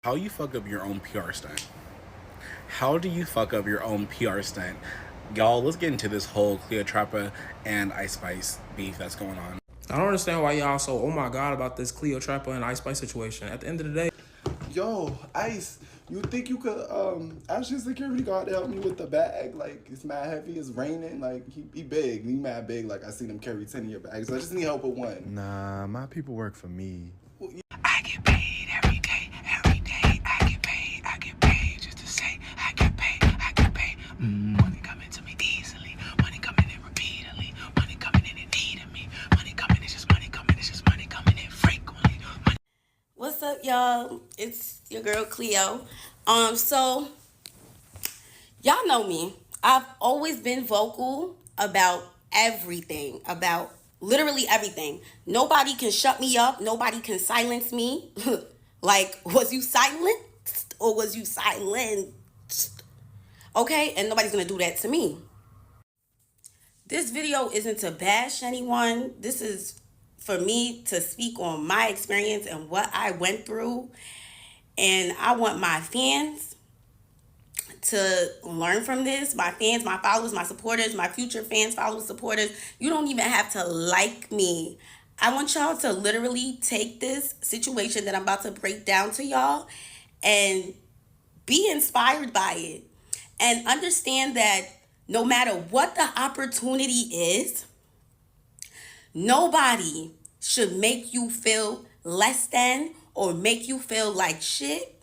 How you fuck up your own PR stunt? How do you fuck up your own PR stunt? Y'all, let's get into this whole Cleopatra and Ice Spice beef that's going on. I don't understand why y'all so oh my god about this Cleopatra and Ice Spice situation. At the end of the day, yo, Ice, you think you could ask your security guard to help me with the bag? Like, it's mad heavy, it's raining, like, he big, he mad big, like, I seen him carry 10 of your bags, so I just need help with one. Nah, my people work for me. I get paid every day, every day. I get paid just to say I get paid. Money coming to me easily, money coming in repeatedly, money coming in and needing me, money coming, it's just money coming, it's just money coming in frequently. What's up, y'all? It's your girl Cleo. So y'all know me. I've always been vocal about everything, about literally everything. Nobody can shut me up. Nobody can silence me. Like, was you silenced or was you silenced? Okay, and nobody's gonna do that to me. This video isn't to bash anyone. This is for me to speak on my experience and what I went through. And I want my fans to learn from this. My fans, my followers, my supporters, my future fans, followers, supporters. You don't even have to like me. I want y'all to literally take this situation that I'm about to break down to y'all and be inspired by it. And understand that no matter what the opportunity is, nobody should make you feel less than or make you feel like shit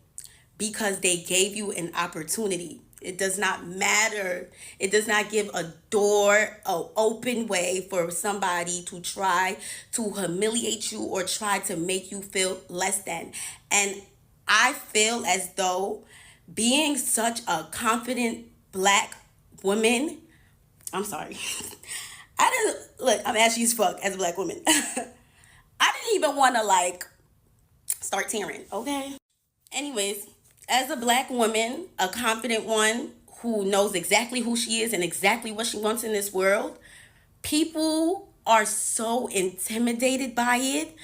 because they gave you an opportunity. It does not matter. It does not give a door, an open way for somebody to try to humiliate you or try to make you feel less than. And I feel as though being such a confident black woman, I'm sorry. I'm ashy as fuck as a black woman. I didn't even want to like start tearing, okay? Anyways, as a black woman, a confident one who knows exactly who she is and exactly what she wants in this world, people are so intimidated by it.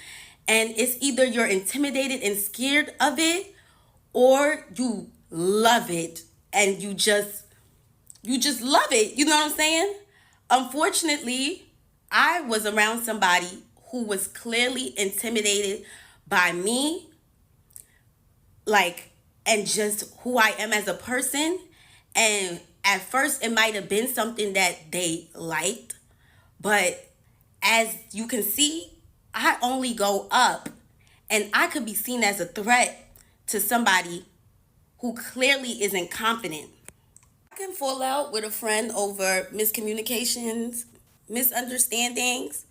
And it's either you're intimidated and scared of it or you love it and you just love it. You know what I'm saying? Unfortunately, I was around somebody who was clearly intimidated by me, like, and just who I am as a person. And at first it might have been something that they liked, but as you can see, I only go up, and I could be seen as a threat to somebody who clearly isn't confident. I can fall out with a friend over miscommunications, misunderstandings.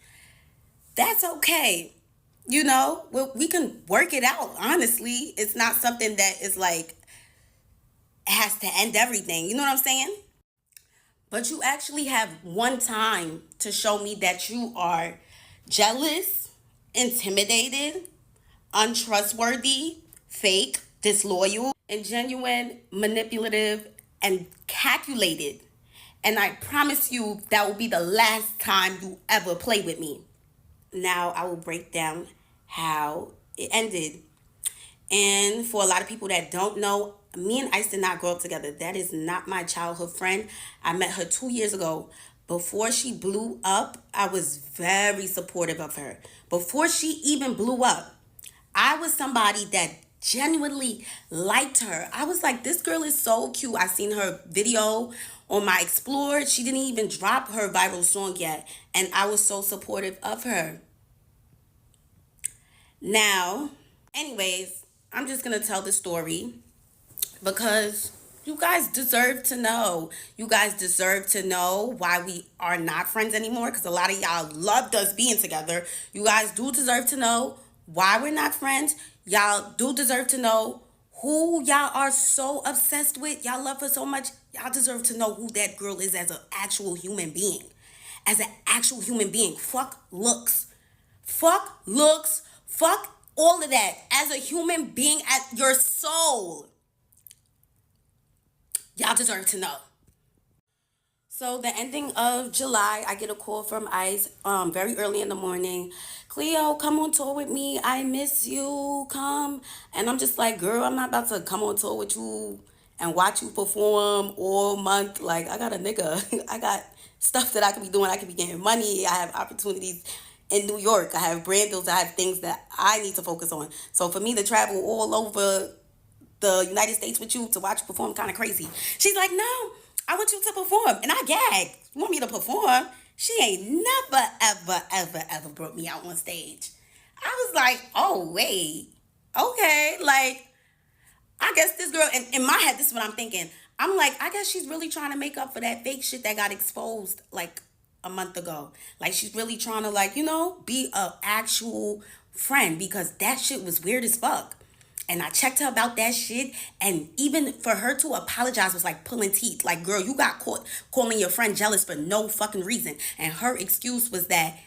That's okay. You know, we can work it out. Honestly, it's not something that is like has to end everything. You know what I'm saying? But you actually have one time to show me that you are jealous, intimidated, untrustworthy, fake, disloyal, and genuine, manipulative, and calculated. And I promise you that will be the last time you ever play with me. Now I will break down how it ended. And for a lot of people that don't know, me and Ice did not grow up together. That is not my childhood friend. I met her 2 years ago. Before she blew up, I was very supportive of her. Before she even blew up, I was somebody that genuinely liked her. I was like, this girl is so cute. I seen her video on my Explore. She didn't even drop her viral song yet. And I was so supportive of her. Now, anyways, I'm just going to tell the story because you guys deserve to know. You guys deserve to know why we are not friends anymore, because a lot of y'all loved us being together. You guys do deserve to know why we're not friends. Y'all do deserve to know who y'all are so obsessed with. Y'all love her so much. Y'all deserve to know who that girl is as an actual human being. As an actual human being. Fuck looks. Fuck looks. Fuck all of that. As a human being, at your soul. Y'all deserve to know. So the ending of July, I get a call from Ice very early in the morning. Cleo, come on tour with me. I miss you. Come. And I'm just like, girl, I'm not about to come on tour with you and watch you perform all month. Like, I got a nigga. I got stuff that I could be doing. I could be getting money. I have opportunities in New York. I have brand deals. I have things that I need to focus on. So for me to travel all over the United States with you to watch you perform kind of crazy. She's like, no, I want you to perform. And I gagged. You want me to perform? She ain't never, ever, ever, ever brought me out on stage. I was like, oh, wait. Okay. Like, I guess this girl, and in my head, this is what I'm thinking. I'm like, I guess she's really trying to make up for that fake shit that got exposed like a month ago. Like, she's really trying to, like, be a actual friend, because that shit was weird as fuck. And I checked her about that shit. And even for her to apologize was like pulling teeth. Like, girl, you got caught calling your friend jealous for no fucking reason. And her excuse was that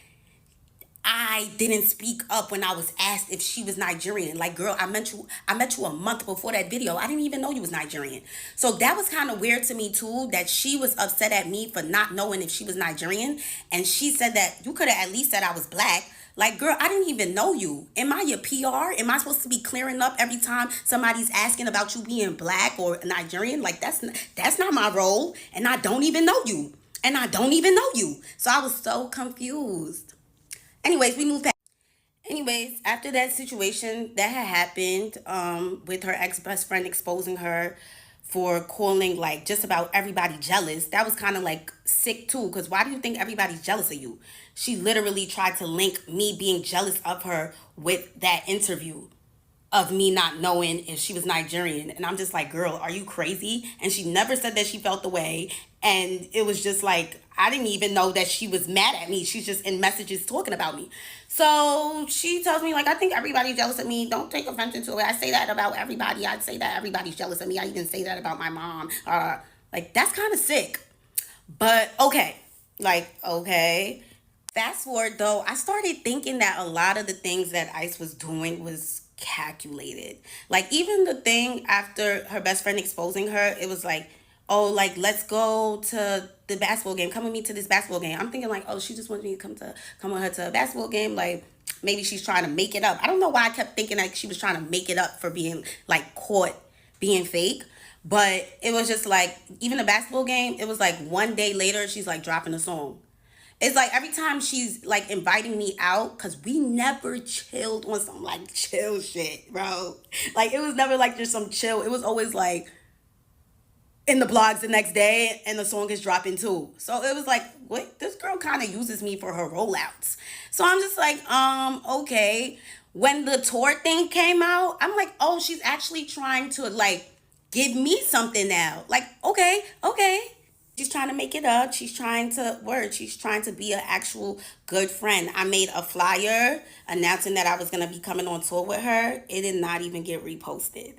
I didn't speak up when I was asked if she was Nigerian. Like, girl, I met you a month before that video. I didn't even know you was Nigerian. So that was kind of weird to me too, that she was upset at me for not knowing if she was Nigerian. And she said that you could have at least said I was black. Like, girl, I didn't even know you. Am I your PR? Am I supposed to be clearing up every time somebody's asking about you being black or Nigerian? Like, that's not my role. And I don't even know you. So I was so confused. Anyways, we moved past. Anyways, after that situation that had happened, with her ex-best friend exposing her for calling like just about everybody jealous, that was kind of like sick too. Because why do you think everybody's jealous of you? She literally tried to link me being jealous of her with that interview of me not knowing if she was Nigerian. And I'm just like, girl, are you crazy? And she never said that she felt the way. And it was just like, I didn't even know that she was mad at me. She's just in messages talking about me. So she tells me, like, I think everybody's jealous of me. Don't take offense to it. I say that about everybody. I'd say that everybody's jealous of me. I even say that about my mom. Like, that's kind of sick. But okay. Like, okay. Fast forward though, I started thinking that a lot of the things that Ice was doing was calculated. Like, even the thing after her best friend exposing her, it was like, oh, like, let's go to the basketball game. Come with me to this basketball game. I'm thinking like, oh, she just wanted me to come with her to a basketball game. Like, maybe she's trying to make it up. I don't know why I kept thinking like she was trying to make it up for being like caught being fake. But it was just like, even the basketball game, it was like one day later, she's like dropping a song. It's like every time she's like inviting me out, because we never chilled on some like chill shit, bro. Like, it was never like just some chill. It was always like in the blogs the next day and the song is dropping too. So it was like, what? This girl kind of uses me for her rollouts. So I'm just like, okay. When the tour thing came out, I'm like, oh, she's actually trying to like give me something now. Like, okay. She's trying to make it up. She's trying to be an actual good friend. I made a flyer announcing that I was going to be coming on tour with her. It did not even get reposted.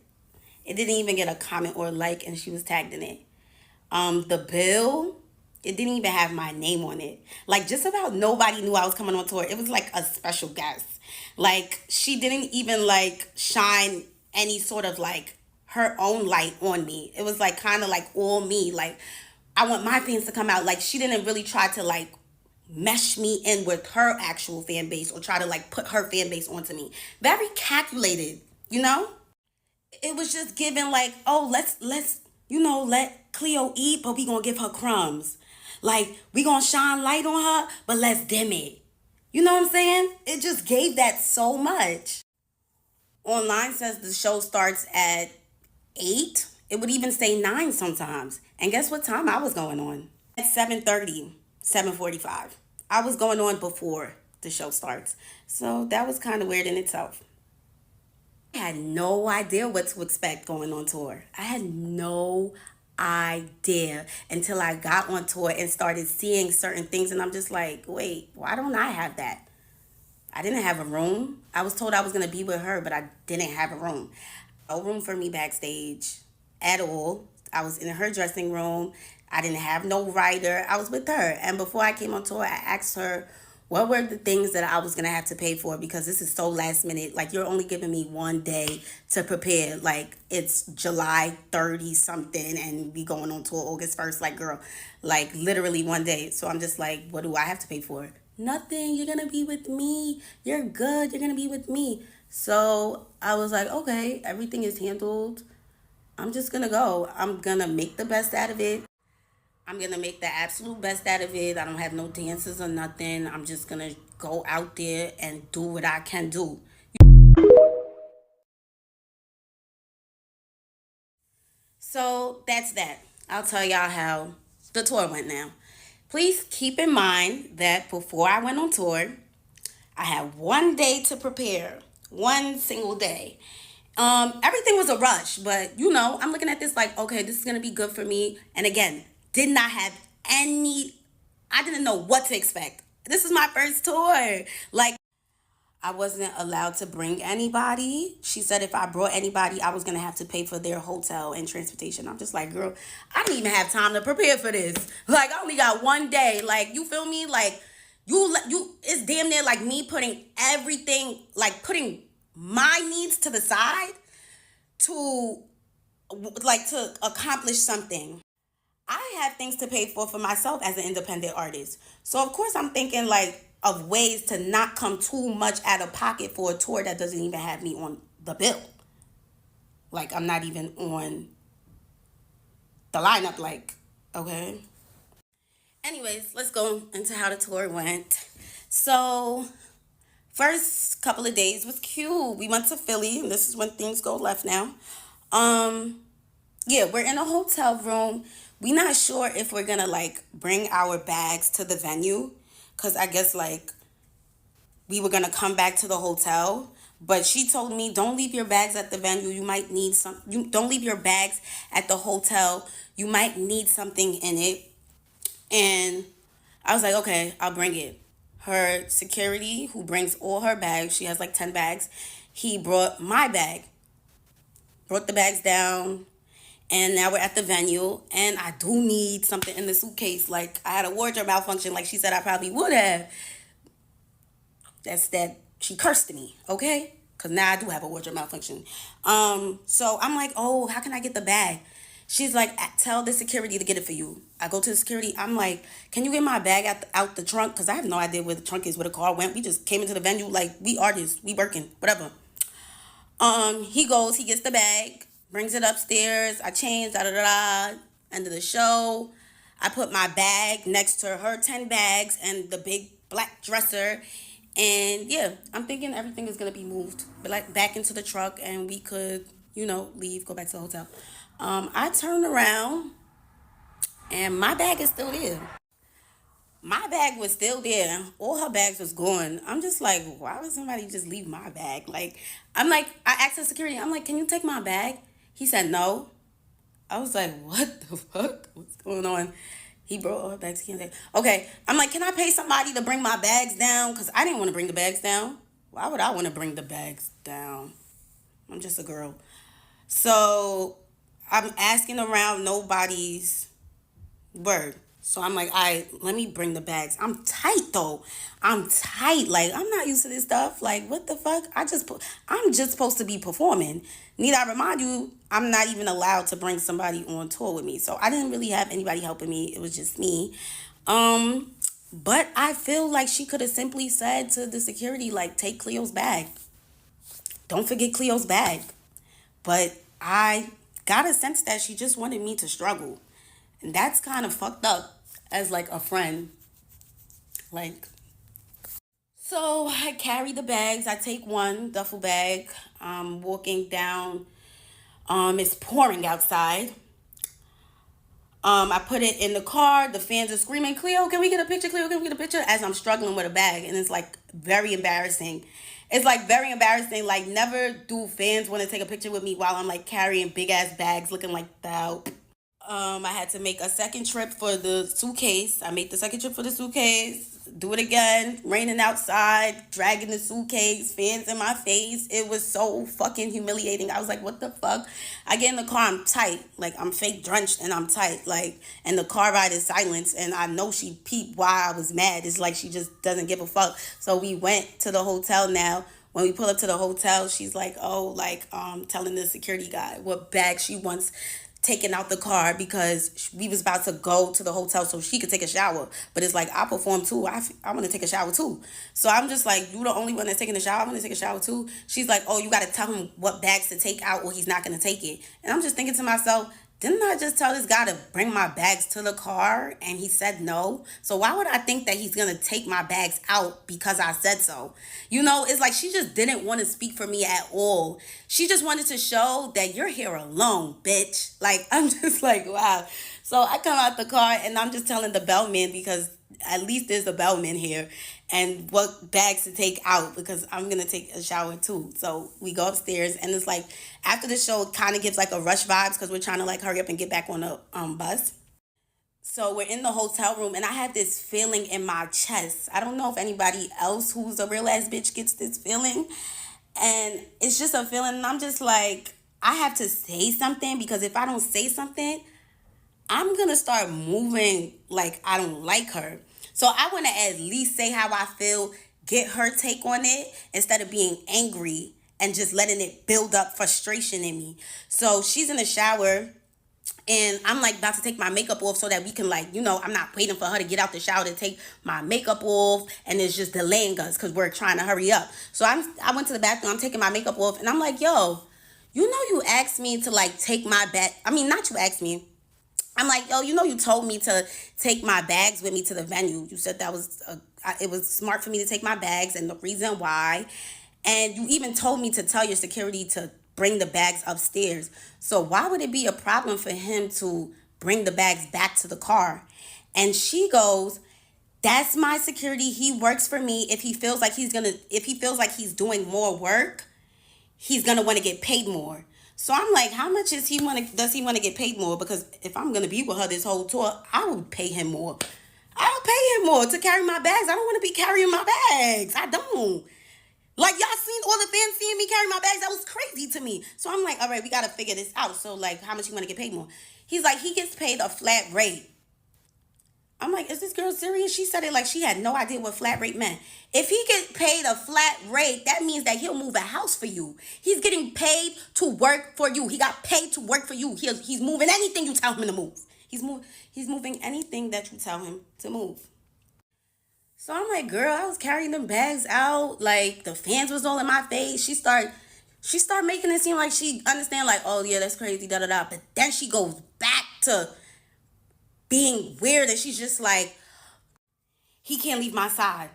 It didn't even get a comment or a like, and she was tagged in it. The bill, it didn't even have my name on it. Like, just about nobody knew I was coming on tour. It was like a special guest. Like, she didn't even like shine any sort of like her own light on me. It was like kind of like all me. Like, I want my fans to come out. Like, she didn't really try to like mesh me in with her actual fan base or try to like put her fan base onto me. Very calculated, you know? It was just given like, oh, let's let Cleo eat, but we gonna give her crumbs. Like, we gonna shine light on her, but let's dim it. You know what I'm saying? It just gave that so much. Online says the show starts at 8. It would even say 9 sometimes. And guess what time I was going on? At 7:30, 7:45. I was going on before the show starts. So that was kind of weird in itself. I had no idea what to expect going on tour. I had no idea until I got on tour and started seeing certain things. And I'm just like, wait, why don't I have that? I didn't have a room. I was told I was going to be with her, but I didn't have a room. No room for me backstage at all. I was in her dressing room. I didn't have no writer. I was with her. And before I came on tour, I asked her What were the things that I was going to have to pay for? Because this is so last minute. Like, you're only giving me one day to prepare. Like, it's July 30 something and we going on tour August 1st. Like, girl, like literally one day. So I'm just like, what do I have to pay for? Nothing. You're going to be with me. You're good. You're going to be with me. So I was like, okay, everything is handled. I'm just going to go. I'm going to make the best out of it. I'm going to make the absolute best out of it. I don't have no dances or nothing. I'm just going to go out there and do what I can do. So that's that. I'll tell y'all how the tour went now. Please keep in mind that before I went on tour, I had one day to prepare. One single day. Everything was a rush, but you know, I'm looking at this like, okay, this is going to be good for me. And again, did not have I didn't know what to expect. This is my first tour. Like, I wasn't allowed to bring anybody. She said if I brought anybody, I was going to have to pay for their hotel and transportation. I'm just like, girl, I didn't even have time to prepare for this. Like, I only got one day. Like, you feel me? Like, you, it's damn near like me putting everything, like putting my needs to the side to accomplish something. I have things to pay for myself as an independent artist. So of course I'm thinking like of ways to not come too much out of pocket for a tour that doesn't even have me on the bill. Like, I'm not even on the lineup, like, okay. Anyways, let's go into how the tour went. So first couple of days was cute. We went to Philly, and this is when things go left now. Yeah, we're in a hotel room. We not sure if we're gonna like bring our bags to the venue, cause I guess like we were gonna come back to the hotel. But she told me, don't leave your bags at the venue. You might need some. You don't leave your bags at the hotel. You might need something in it. And I was like, okay, I'll bring it. Her security, who brings all her bags, she has like 10 bags. He brought my bag. Brought the bags down. And now we're at the venue, and I do need something in the suitcase. Like, I had a wardrobe malfunction, like she said I probably would have. That's that she cursed me, okay? Because now I do have a wardrobe malfunction. So I'm like, oh, how can I get the bag? She's like, tell the security to get it for you. I go to the security. I'm like, can you get my bag out the trunk? Because I have no idea where the trunk is, where the car went. We just came into the venue like, we artists, we working, whatever. He goes, he gets the bag. Brings it upstairs. I change, End of the show. I put my bag next to her 10 bags and the big black dresser. And yeah, I'm thinking everything is going to be moved back into the truck and we could, leave, go back to the hotel. I turned around and my bag is still there. My bag was still there. All her bags was gone. I'm just like, why would somebody just leave my bag? Like, I asked the security, I'm like, can you take my bag? He said no. I was like, what the fuck? What's going on? He brought all her bags. Okay. I'm like, can I pay somebody to bring my bags down? Because I didn't want to bring the bags down. Why would I want to bring the bags down? I'm just a girl. So I'm asking around, nobody's word. So I'm like, all right, let me bring the bags. I'm tight though. I'm tight. Like, I'm not used to this stuff. Like, what the fuck? I'm just supposed to be performing. Need I remind you, I'm not even allowed to bring somebody on tour with me. So I didn't really have anybody helping me. It was just me. But I feel like she could have simply said to the security, like, take Cleo's bag. Don't forget Cleo's bag. But I got a sense that she just wanted me to struggle. And that's kind of fucked up as, like, a friend. Like, so I carry the bags. I take one duffel bag. I'm walking down. It's pouring outside. I put it in the car. The fans are screaming, Cleo, can we get a picture? Cleo, can we get a picture? As I'm struggling with a bag. And it's, like, very embarrassing. It's, like, very embarrassing. Like, never do fans want to take a picture with me while I'm, like, carrying big-ass bags looking like that. I had to make a second trip for the suitcase. I made the second trip for the suitcase. do it again. Raining outside, dragging the suitcase, fans in my face. It was so fucking humiliating. I was like, what the fuck? I get in the car, I'm tight. Like, I'm fake drenched and I'm tight. Like, and the car ride is silence. And I know she peeped why I was mad. It's like she just doesn't give a fuck. So we went to the hotel now. When we pull up to the hotel, she's like, oh, like, telling the security guy what bag she wants taken out the car because we was about to go to the hotel so she could take a shower. But it's like, I perform too. I want to take a shower too. So I'm just like, you the only one that's taking a shower? I want to take a shower too. She's like, oh, you got to tell him what bags to take out or he's not going to take it. And I'm just thinking to myself, didn't I just tell this guy to bring my bags to the car and he said no? So why would I think that he's going to take my bags out because I said so? You know, it's like she just didn't want to speak for me at all. She just wanted to show that you're here alone, bitch. Like, I'm just like, wow. So I come out the car and I'm just telling the bellman because at least there's a bellman here and what bags to take out because I'm going to take a shower too. So we go upstairs and it's like after the show, it kind of gives like a rush vibes because we're trying to like hurry up and get back on the bus. So we're in the hotel room and I have this feeling in my chest. I don't know if anybody else who's a real ass bitch gets this feeling. And it's just a feeling and I'm just like, I have to say something because if I don't say something, I'm going to start moving like I don't like her. So I want to at least say how I feel, get her take on it instead of being angry and just letting it build up frustration in me. So she's in the shower and I'm like about to take my makeup off so that we can like, you know, I'm not waiting for her to get out the shower to take my makeup off and it's just delaying us because we're trying to hurry up. So I went to the bathroom, I'm taking my makeup off and I'm like, yo, you know you asked me to like take my bag. I mean, not you asked me. I'm like, yo, you know you told me to take my bags with me to the venue. You said that was it was smart for me to take my bags and the reason why. And you even told me to tell your security to bring the bags upstairs. So why would it be a problem for him to bring the bags back to the car? And she goes, that's my security. He works for me. If he feels like he's doing more work, he's going to want to get paid more. So I'm like, how much does he want to get paid more? Because if I'm going to be with her this whole tour, I would pay him more. I would pay him more to carry my bags. I don't want to be carrying my bags. I don't. Like, y'all seen all the fans seeing me carry my bags? That was crazy to me. So I'm like, all right, we got to figure this out. So, like, how much you want to get paid more? He's like, he gets paid a flat rate. I'm like, is this girl serious? She said it like she had no idea what flat rate meant. If he gets paid a flat rate, that means that he'll move a house for you. He's getting paid to work for you. He got paid to work for you. He's moving anything you tell him to move. He's moving anything that you tell him to move. So I'm like, girl, I was carrying them bags out. Like, the fans was all in my face. She start making it seem like she understand, like, oh, yeah, that's crazy, da-da-da. But then she goes back to being weird and she's just like, he can't leave my side.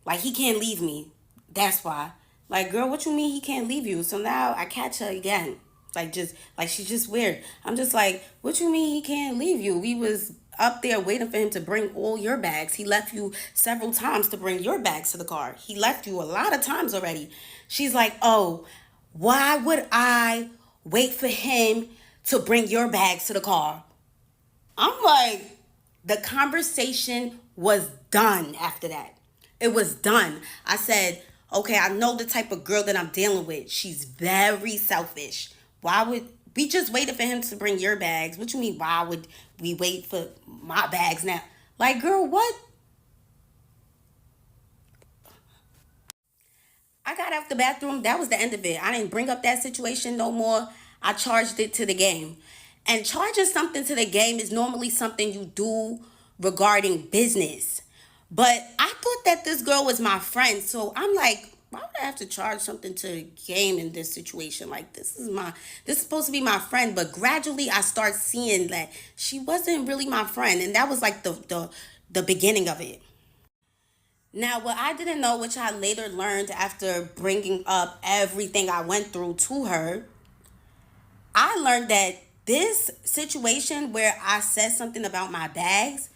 Like, he can't leave me. That's why. Like, girl, what you mean he can't leave you? So now I catch her again. She's just weird. I'm just like, what you mean he can't leave you? We was up there waiting for him to bring all your bags. He left you several times to bring your bags to the car. He left you a lot of times already. She's like, oh, why would I wait for him to bring your bags to the car? I'm like, the conversation was done after that. It was done. I said, okay, I know the type of girl that I'm dealing with. She's very selfish. Why would we just waited for him to bring your bags? What you mean, why would we wait for my bags now? Like, girl, what? I got out the bathroom. That was the end of it. I didn't bring up that situation no more. I charged it to the game. And charging something to the game is normally something you do regarding business. But I thought that this girl was my friend. So I'm like, why would I have to charge something to the game in this situation? Like, this is supposed to be my friend. But gradually I start seeing that she wasn't really my friend. And that was like the beginning of it. Now, what I didn't know, which I later learned after bringing up everything I went through to her, I learned that this situation where I said something about my bags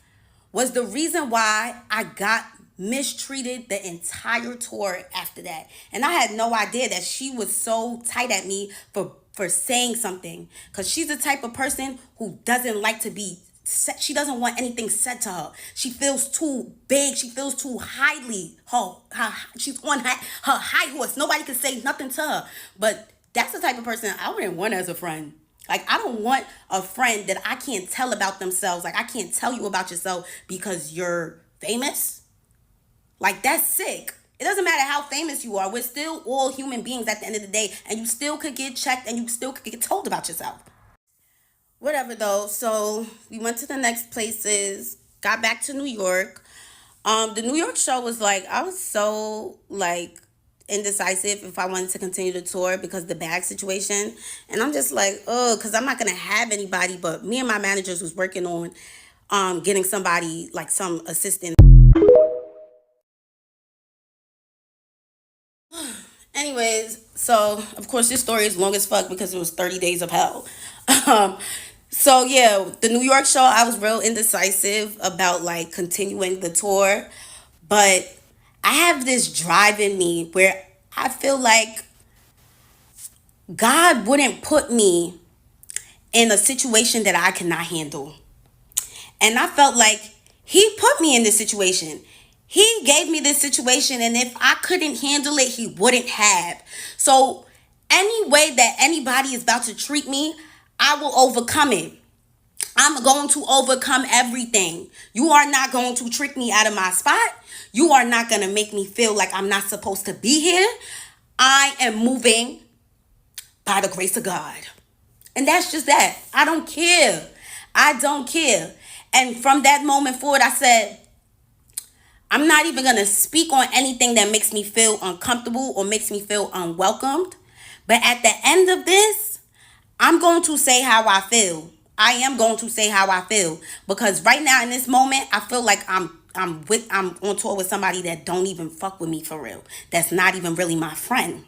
was the reason why I got mistreated the entire tour after that. And I had no idea that she was so tight at me for saying something. Because she's the type of person who doesn't like to be she doesn't want anything said to her. She feels too big. She feels too highly. She's on her high horse. Nobody can say nothing to her. But that's the type of person I wouldn't want as a friend. Like, I don't want a friend that I can't tell about themselves. Like, I can't tell you about yourself because you're famous. Like, that's sick. It doesn't matter how famous you are. We're still all human beings at the end of the day. And you still could get checked and you still could get told about yourself. Whatever though. So we went to the next places, got back to New York. The New York show was like, I was so like indecisive if I wanted to continue the tour because the bag situation. And I'm just like, oh, because I'm not gonna have anybody, but me and my managers was working on getting somebody, like some assistant. Anyways, so of course this story is long as fuck because it was 30 days of hell. So yeah, the New York show, I was real indecisive about like continuing the tour, but I have this drive in me where I feel like God wouldn't put me in a situation that I cannot handle. And I felt like he put me in this situation. He gave me this situation, and if I couldn't handle it, he wouldn't have. So any way that anybody is about to treat me, I will overcome it. I'm going to overcome everything. You are not going to trick me out of my spot. You are not going to make me feel like I'm not supposed to be here. I am moving by the grace of God. And that's just that. I don't care. I don't care. And from that moment forward, I said, I'm not even going to speak on anything that makes me feel uncomfortable or makes me feel unwelcomed. But at the end of this, I'm going to say how I feel. I am going to say how I feel. Because right now in this moment, I feel like I'm on tour with somebody that don't even fuck with me for real. That's not even really my friend.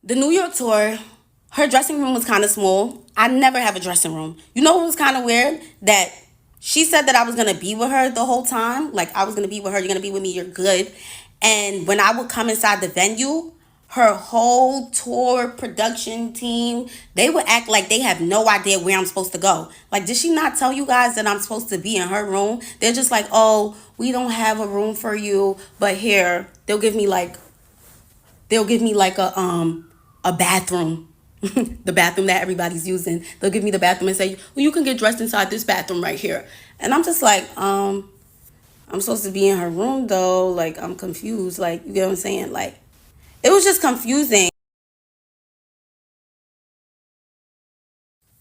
The New York tour, her dressing room was kind of small. I never have a dressing room. You know what was kind of weird? That she said that I was going to be with her the whole time. Like, I was going to be with her. You're going to be with me. You're good. And when I would come inside the venue, her whole tour production team, they would act like they have no idea where I'm supposed to go. Like, did she not tell you guys that I'm supposed to be in her room? They're just like, oh, we don't have a room for you, but here, they'll give me like a bathroom. The bathroom that everybody's using. They'll give me the bathroom and say, well, you can get dressed inside this bathroom right here. And I'm just like, I'm supposed to be in her room though. Like, I'm confused. Like, you get what I'm saying? Like, it was just confusing.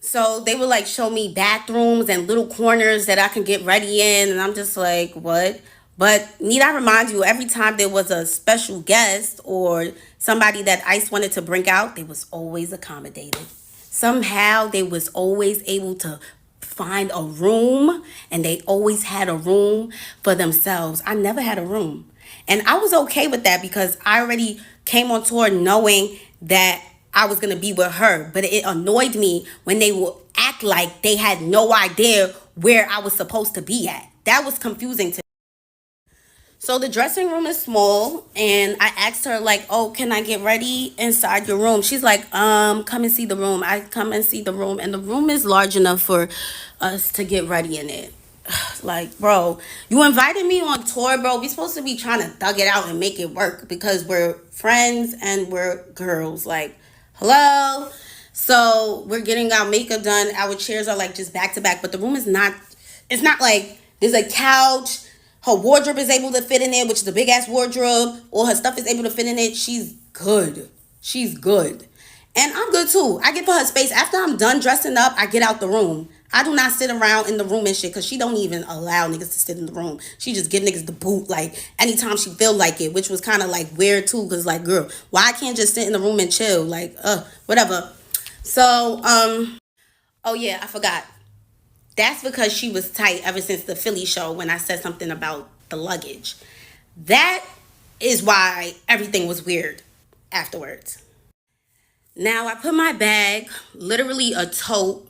So they would like show me bathrooms and little corners that I can get ready in. And I'm just like, what? But need I remind you, every time there was a special guest or somebody that ICE wanted to bring out, they was always accommodated. Somehow they was always able to find a room, and they always had a room for themselves. I never had a room. And I was okay with that because I already came on tour knowing that I was going to be with her. But it annoyed me when they would act like they had no idea where I was supposed to be at. That was confusing to me. So the dressing room is small, and I asked her like, oh, can I get ready inside your room? She's like, come and see the room. I come and see the room, and the room is large enough for us to get ready in it. Like, bro, you invited me on tour, bro. We supposed to be trying to thug it out and make it work because we're friends and we're girls. Like, hello? So we're getting our makeup done. Our chairs are like just back to back, but the room is not, it's not like there's a couch. Her wardrobe is able to fit in there, which is a big ass wardrobe. All her stuff is able to fit in it. She's good. She's good. And I'm good too. I give her space. After I'm done dressing up, I get out the room. I do not sit around in the room and shit because she don't even allow niggas to sit in the room. She just give niggas the boot like anytime she feel like it, which was kind of like weird too because like, girl, why I can't just sit in the room and chill? Like, whatever. So, oh yeah, I forgot. That's because she was tight ever since the Philly show when I said something about the luggage. That is why everything was weird afterwards. Now, I put my bag, literally a tote,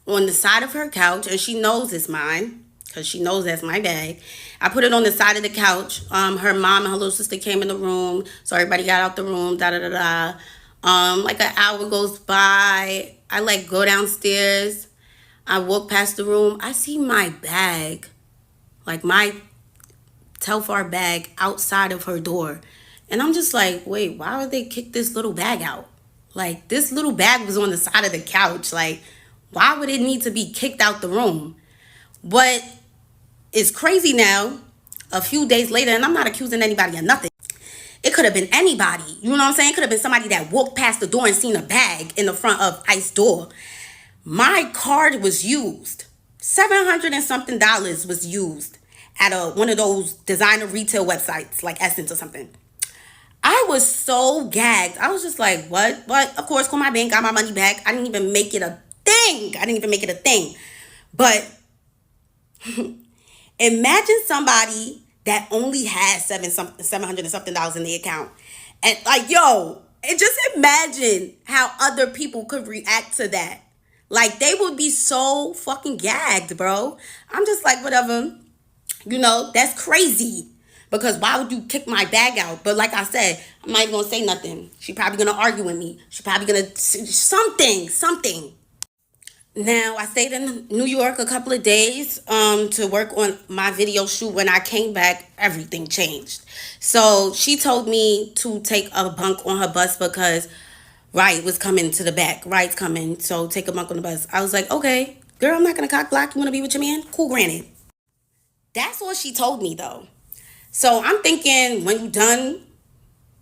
on the side of her couch, and she knows it's mine because she knows that's my bag. I put it on the side of the couch. Her mom and her little sister came in the room, so everybody got out the room, Like an hour goes by. I like go downstairs. I walk past the room. I see my bag, like my Telfar bag outside of her door. And I'm just like, wait, why would they kick this little bag out? Like, this little bag was on the side of the couch. Like, why would it need to be kicked out the room? But it's crazy now, a few days later, and I'm not accusing anybody of nothing. It could have been anybody. You know what I'm saying? It could have been somebody that walked past the door and seen a bag in the front of Ice's door. My card was used. $700 and something was used at one of those designer retail websites like Essence or something. I was so gagged. I was just like, what? But of course, called my bank, got my money back. I didn't even make it a thing. But imagine somebody that only has $700 and something in the account. And like, yo, and just imagine how other people could react to that. Like, they would be so fucking gagged, bro. I'm just like, whatever. You know, that's crazy. Because why would you kick my bag out? But like I said, I'm not even going to say nothing. She probably going to argue with me. She probably going to something. Now, I stayed in New York a couple of days to work on my video shoot. When I came back, everything changed. So she told me to take a bunk on her bus because Riot was coming to the back. Riot's coming, so take a bunk on the bus. I was like, okay, girl, I'm not going to cock block. You want to be with your man? Cool, granted. That's what she told me, though. So I'm thinking, when you done,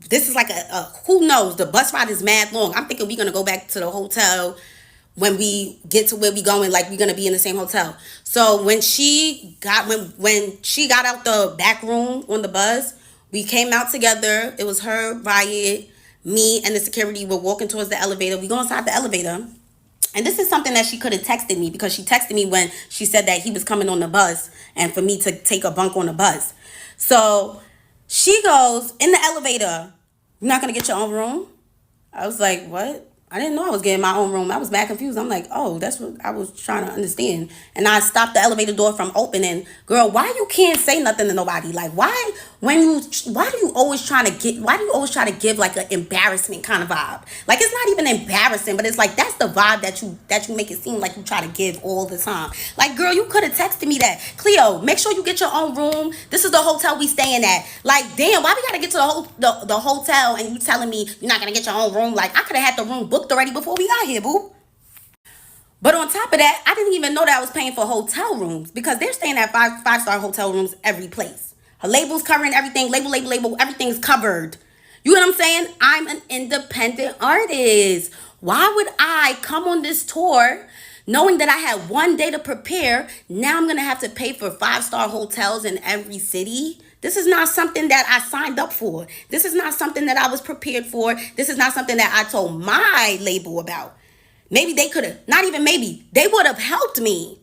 this is like a who knows, the bus ride is mad long. I'm thinking we're going to go back to the hotel when we get to where we going, like we're going to be in the same hotel. So when she got out the back room on the bus, we came out together. It was her, Riot, me, and the security were walking towards the elevator. We go inside the elevator. And this is something that she could have texted me, because she texted me when she said that he was coming on the bus and for me to take a bunk on the bus. So she goes, in the elevator, you're not going to get your own room? I was like, what? I didn't know I was getting my own room. I was mad confused. I'm like, oh, that's what I was trying to understand. And I stopped the elevator door from opening. Girl, why you can't say nothing to nobody? Like, why do you always try to give like an embarrassment kind of vibe? Like, it's not even embarrassing, but it's like, that's the vibe that you make it seem like you try to give all the time. Like, girl, you could have texted me that. Cleo, make sure you get your own room. This is the hotel we staying at. Like, damn, why we gotta get to the hotel and you telling me you're not gonna get your own room? Like, I could have had the room booked already before we got here, boo. But on top of that, I didn't even know that I was paying for hotel rooms, because they're staying at five-star hotel rooms every place. Her label's covering everything. Label, everything's covered. You know what I'm saying? I'm an independent artist. Why would I come on this tour knowing that I had one day to prepare? Now I'm going to have to pay for 5-star hotels in every city. This is not something that I signed up for. This is not something that I was prepared for. This is not something that I told my label about. Maybe they could have, not even maybe, they would have helped me.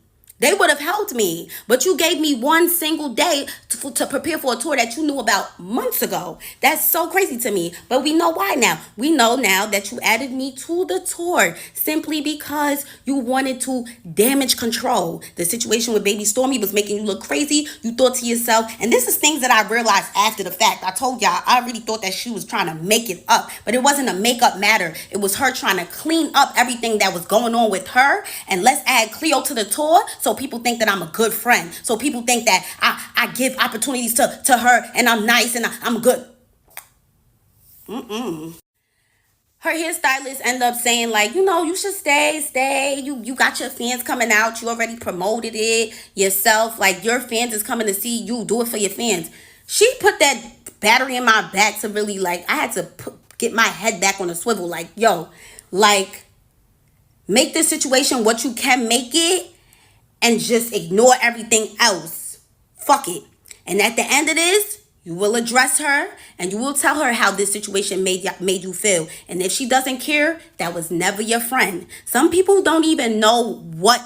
But you gave me one single day to prepare for a tour that you knew about months ago. That's so crazy to me. But we know why now. We know now that you added me to the tour simply because you wanted to damage control. The situation with Baby Stormy was making you look crazy. You thought to yourself, and this is things that I realized after the fact. I told y'all, I really thought that she was trying to make it up. But it wasn't a makeup matter. It was her trying to clean up everything that was going on with her. And let's add Cleo to the tour, so people think that I'm a good friend. So people think that I give opportunities to her and I'm nice and I'm good. Her hairstylist ended up saying, like, you know, you should stay. You got your fans coming out. You already promoted it yourself. Like, your fans is coming to see you. Do it for your fans. She put that battery in my back to really, like, I had to get my head back on the swivel. Like, yo, like, make this situation what you can make it, and just ignore everything else. Fuck it. And at the end of this, you will address her and you will tell her how this situation made you feel. And if she doesn't care, that was never your friend. Some people don't even know what,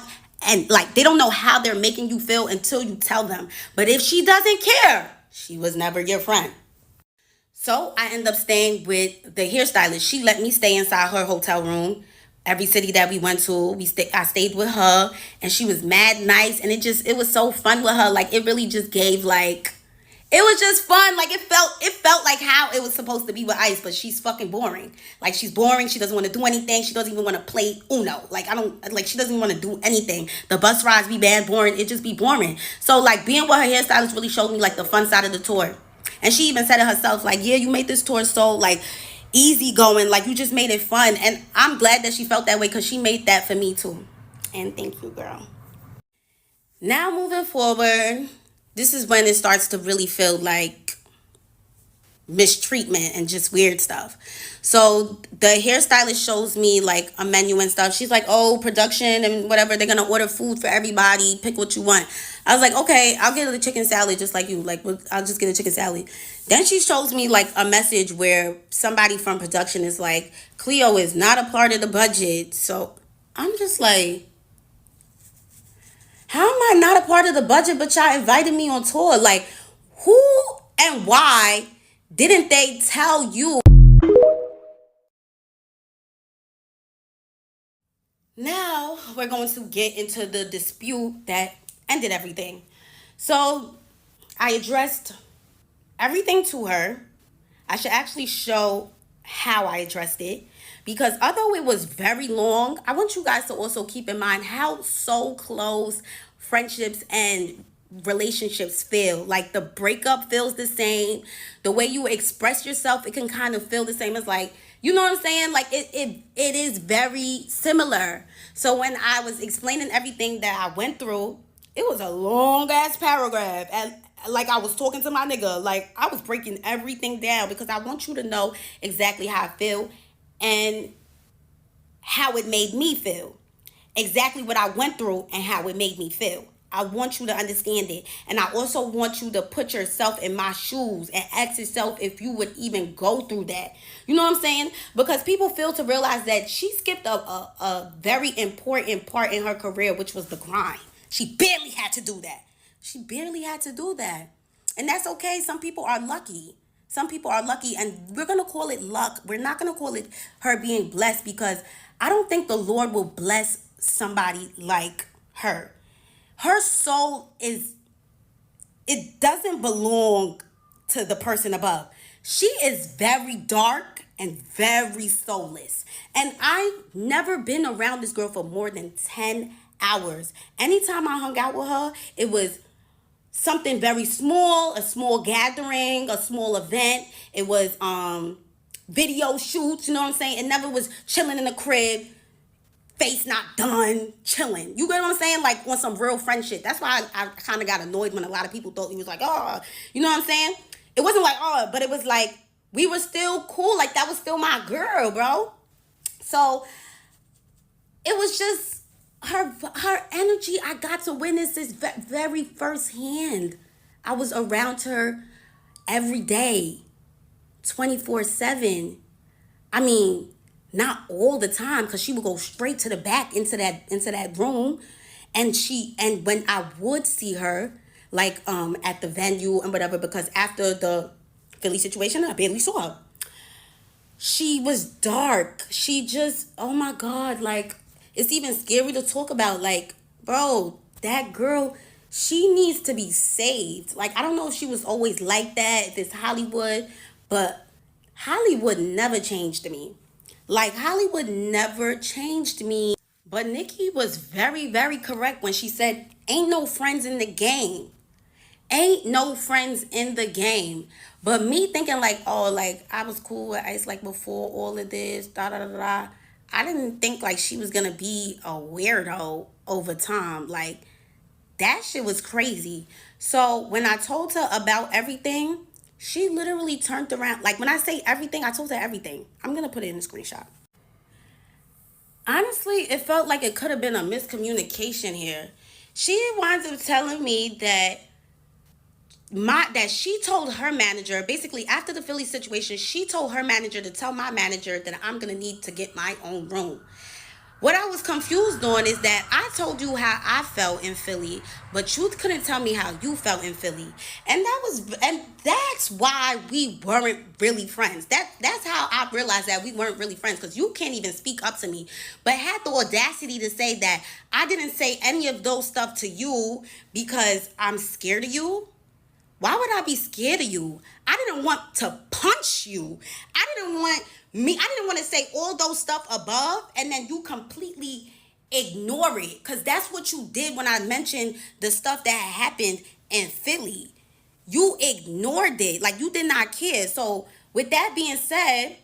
and like, they don't know how they're making you feel until you tell them. But if she doesn't care, she was never your friend. So I ended up staying with the hairstylist. She let me stay inside her hotel room. Every city that we went to, I stayed with her, and she was mad nice, and it was so fun with her. Like, it really just gave, like, It was just fun. Like, it felt like how it was supposed to be with Ice, but she's fucking boring. Like, she's boring. She doesn't want to do anything. She doesn't even want to play Uno. Like, she doesn't even want to do anything. The bus rides be bad, boring. It just be boring. So, like, being with her hairstylist really showed me, like, the fun side of the tour. And she even said it herself, like, yeah, you made this tour so, like, easy going. Like, you just made it fun. And I'm glad that she felt that way because she made that for me, too. And thank you, girl. Now, moving forward, this is when it starts to really feel like mistreatment and just weird stuff. So the hairstylist shows me like a menu and stuff. She's like, oh, production and whatever, they're gonna order food for everybody, pick what you want. I was like, okay, I'll get a chicken salad just like you. Like, I'll just get a chicken salad. Then she shows me like a message where somebody from production is like, Cleo is not a part of the budget. So I'm just like, how am I not a part of the budget, but y'all invited me on tour? Like, who and why didn't they tell you? Now, we're going to get into the dispute that ended everything. So, I addressed everything to her. I should actually show how I addressed it. Because although it was very long, I want you guys to also keep in mind how so close friendships and relationships feel. Like, the breakup feels the same. The way you express yourself, it can kind of feel the same as, like, you know what I'm saying? Like, it is very similar. So when I was explaining everything that I went through, it was a long ass paragraph. And like, I was talking to my nigga. Like, I was breaking everything down because I want you to know exactly how I feel and how it made me feel. Exactly what I went through and how it made me feel. I want you to understand it. And I also want you to put yourself in my shoes and ask yourself if you would even go through that. You know what I'm saying? Because people fail to realize that she skipped a very important part in her career, which was the grind. She barely had to do that. She barely had to do that. And that's okay. Some people are lucky. Some people are lucky, and we're going to call it luck. We're not going to call it her being blessed, because I don't think the Lord will bless somebody like her. Her soul it doesn't belong to the person above. She is very dark and very soulless. And I've never been around this girl for more than 10 hours. Anytime I hung out with her, it was something very small, a small gathering, a small event. It was video shoots, you know what I'm saying? It never was chilling in the crib, face not done, chilling. You get what I'm saying? Like, on some real friend shit. That's why I kind of got annoyed when a lot of people thought he was like, oh, you know what I'm saying? It wasn't like, oh, but it was like, we were still cool. Like, that was still my girl, bro. So it was just her energy. I got to witness this very firsthand. I was around her every day, 24/7. I mean, not all the time, because she would go straight to the back into that room. And when I would see her, like at the venue and whatever, because after the Philly situation, I barely saw her. She was dark. She just, oh my God, like, it's even scary to talk about. Like, bro, that girl, she needs to be saved. Like, I don't know if she was always like that, if it's Hollywood, but Hollywood never changed me. Like, Hollywood never changed me. But Nikki was very, very correct when she said, ain't no friends in the game. Ain't no friends in the game. But me thinking like, oh, like, I was cool with Ice, like, before all of this, da-da-da-da. I didn't think, like, she was going to be a weirdo over time. Like, that shit was crazy. So when I told her about everything, she literally turned around. Like, when I say everything, I told her everything. I'm going to put it in a screenshot. Honestly, it felt like it could have been a miscommunication here. She winds up telling me that she told her manager, basically after the Philly situation, she told her manager to tell my manager that I'm going to need to get my own room. What I was confused on is that I told you how I felt in Philly, but you couldn't tell me how you felt in Philly. And that's why we weren't really friends. That's how I realized that we weren't really friends, because you can't even speak up to me, but had the audacity to say that I didn't say any of those stuff to you because I'm scared of you. Why would I be scared of you? I didn't want to punch you. I didn't want to say all those stuff above and then you completely ignore it. Because that's what you did when I mentioned the stuff that happened in Philly. You ignored it. Like, you did not care. So with that being said,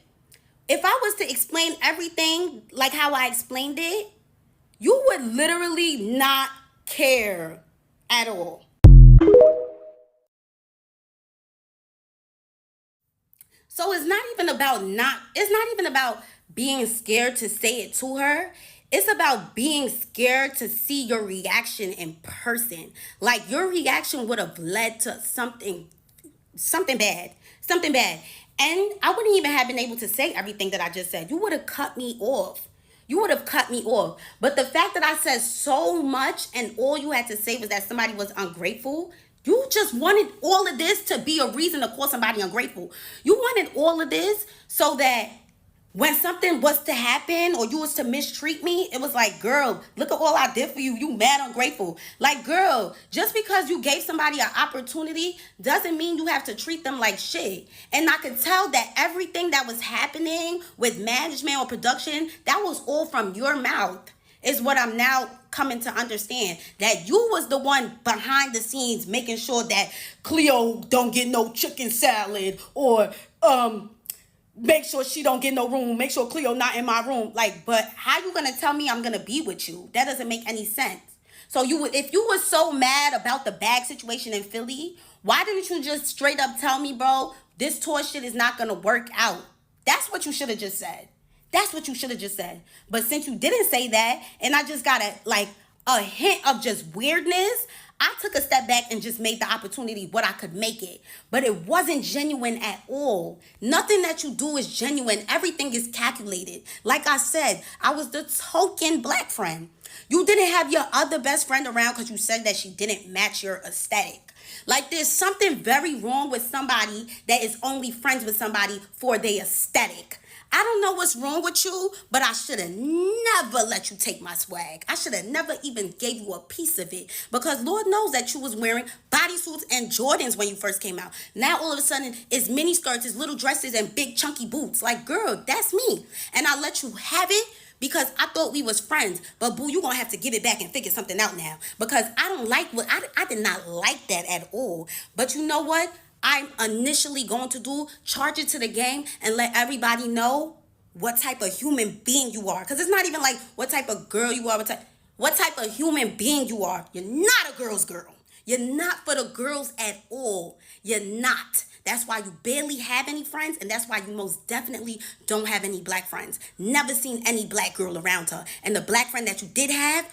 if I was to explain everything like how I explained it, you would literally not care at all. So it's not even about being scared to say it to her. It's about being scared to see your reaction in person. Like, your reaction would have led to something bad. And I wouldn't even have been able to say everything that I just said. You would have cut me off. But the fact that I said so much and all you had to say was that somebody was ungrateful, you just wanted all of this to be a reason to call somebody ungrateful. You wanted all of this so that when something was to happen or you was to mistreat me, it was like, girl, look at all I did for you. You mad ungrateful. Like, girl, just because you gave somebody an opportunity doesn't mean you have to treat them like shit. And I could tell that everything that was happening with management or production, that was all from your mouth, is what I'm now coming to understand. That you was the one behind the scenes making sure that Cleo don't get no chicken salad or make sure she don't get no room. Make sure Cleo not in my room. Like, but how you gonna tell me I'm gonna be with you? That doesn't make any sense. So if you were so mad about the bag situation in Philly, why didn't you just straight up tell me, bro, this tour shit is not gonna work out? That's what you should have just said. But since you didn't say that, and I just got a hint of just weirdness, I took a step back and just made the opportunity what I could make it. But it wasn't genuine at all. Nothing that you do is genuine. Everything is calculated. Like I said, I was the token black friend. You didn't have your other best friend around because you said that she didn't match your aesthetic. Like, there's something very wrong with somebody that is only friends with somebody for their aesthetic. I don't know what's wrong with you, but I should have never let you take my swag. I should have never even gave you a piece of it, because Lord knows that you was wearing bodysuits and Jordans when you first came out. Now all of a sudden it's mini skirts, it's little dresses and big chunky boots. Like, girl, that's me. And I let you have it because I thought we was friends. But boo, you gonna have to give it back and figure something out now, because I don't like what I did not like that at all. But you know what I'm initially going to do? Charge it to the game and let everybody know what type of human being you are. Because it's not even like what type of girl you are, what type of human being you are. You're not a girl's girl. You're not for the girls at all. You're not. That's why you barely have any friends, and that's why you most definitely don't have any black friends. Never seen any black girl around her. And the black friend that you did have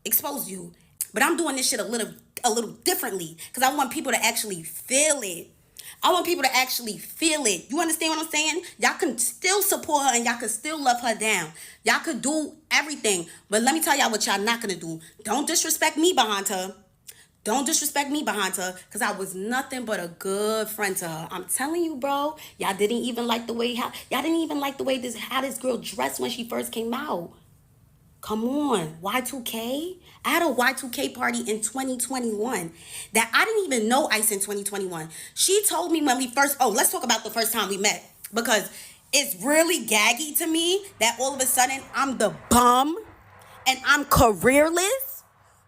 exposed you. But I'm doing this shit a little differently, because I want people to actually feel it. You understand what I'm saying? Y'all can still support her and y'all can still love her down. Y'all could do everything. But let me tell y'all what y'all not going to do. Don't disrespect me behind her. Because I was nothing but a good friend to her. I'm telling you, bro. Y'all didn't even like the way how this girl dressed when she first came out. Come on, Y2K. I had a Y2K party in 2021 that I didn't even know Ice in 2021. She told me when we first, let's talk about the first time we met, because it's really gaggy to me that all of a sudden I'm the bum and I'm careerless.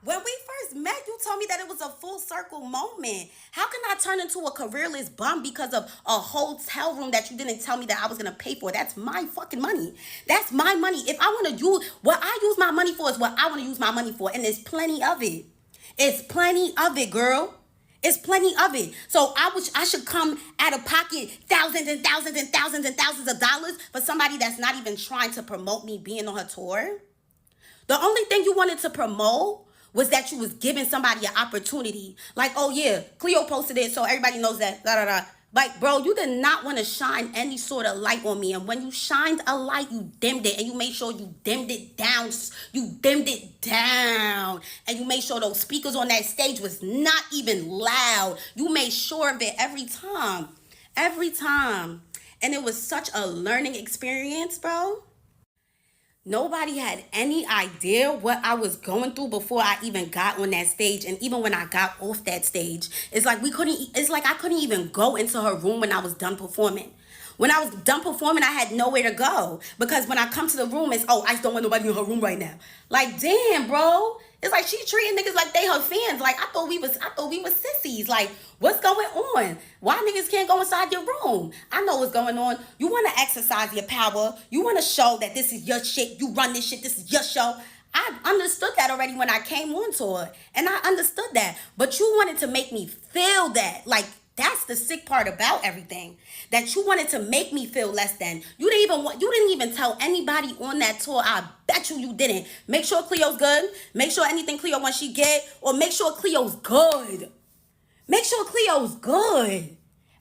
When we first met, you told me that it was a full circle moment. How can I turn into a careerless bum because of a hotel room that you didn't tell me that I was going to pay for? That's my fucking money. That's my money. If I want to use, what I use my money for is what I want to use my money for. And there's plenty of it. It's plenty of it, girl. It's plenty of it. So I should come out of pocket thousands and thousands and thousands and thousands of dollars for somebody that's not even trying to promote me being on her tour. The only thing you wanted to promote was that you was giving somebody an opportunity. Like, oh yeah, Cleo posted it, so everybody knows that, da da da. Like, bro, you did not want to shine any sort of light on me. And when you shined a light, you dimmed it. And you made sure you dimmed it down. And you made sure those speakers on that stage was not even loud. You made sure of it every time. And it was such a learning experience, bro. Nobody had any idea what I was going through before I even got on that stage. And even when I got off that stage, it's like I couldn't even go into her room when I was done performing. When I was done performing, I had nowhere to go. Because when I come to the room, it's, oh, I just don't want nobody in her room right now. Like, damn, bro. It's like she treating niggas like they her fans. Like, I thought we was sissies. Like, what's going on? Why niggas can't go inside your room? I know what's going on. You want to exercise your power. You want to show that this is your shit. You run this shit. This is your show. I understood that already when I came on tour. And I understood that. But you wanted to make me feel that. Like, that's the sick part about everything. That you wanted to make me feel less than. You didn't even tell anybody on that tour. I bet you didn't. Make sure Cleo's good. Make sure anything Cleo wants she get. Or make sure Cleo's good. Make sure Cleo's good.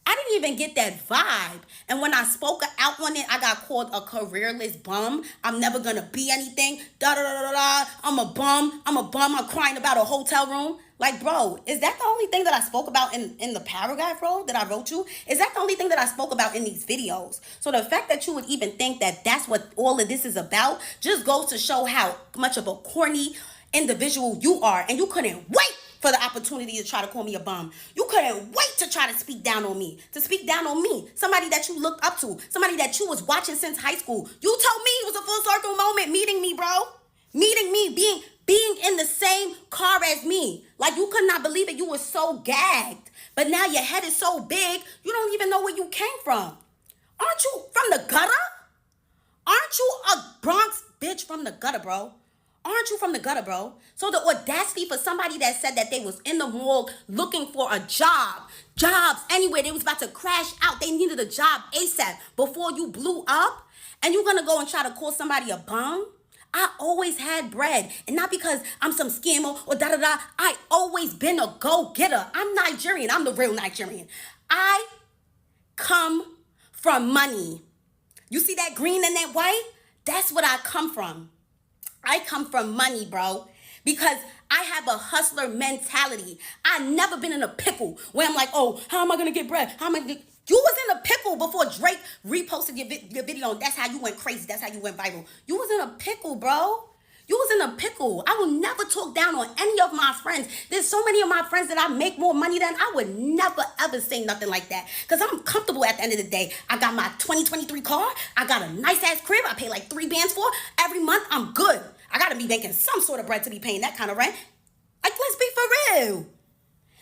I didn't even get that vibe. And when I spoke out on it, I got called a careerless bum. I'm never gonna be anything. I'm a bum. I'm crying about a hotel room. Like, bro, is that the only thing that I spoke about in the paragraph, bro, that I wrote you? Is that the only thing that I spoke about in these videos? So the fact that you would even think that that's what all of this is about just goes to show how much of a corny individual you are. And you couldn't wait for the opportunity to try to call me a bum. You couldn't wait to try to speak down on me. Somebody that you looked up to. Somebody that you was watching since high school. You told me it was a full circle moment meeting me, bro. Meeting me, being in the same car as me. Like, you could not believe it. You were so gagged. But now your head is so big, you don't even know where you came from. Aren't you from the gutter? Aren't you a Bronx bitch from the gutter, bro? Aren't you from the gutter, bro? So the audacity for somebody that said that they was in the mall looking for a job, jobs anywhere, they was about to crash out, they needed a job ASAP before you blew up, and you're gonna go and try to call somebody a bum? I always had bread, and not because I'm some scammer or da-da-da. I always been a go-getter. I'm Nigerian. I'm the real Nigerian. I come from money. You see that green and that white? That's what I come from. I come from money, bro, because I have a hustler mentality. I never been in a pickle where I'm like, oh, how am I going to get bread? How am I going to get... You was in a pickle before Drake reposted your video, and that's how you went crazy. That's how you went viral. You was in a pickle, bro. You was in a pickle. I will never talk down on any of my friends. There's so many of my friends that I make more money than. I would never, ever say nothing like that. Because I'm comfortable at the end of the day. I got my 2023 car. I got a nice-ass crib. I pay like 3 bands for. Every month, I'm good. I got to be making some sort of bread to be paying that kind of rent. Like, let's be for real.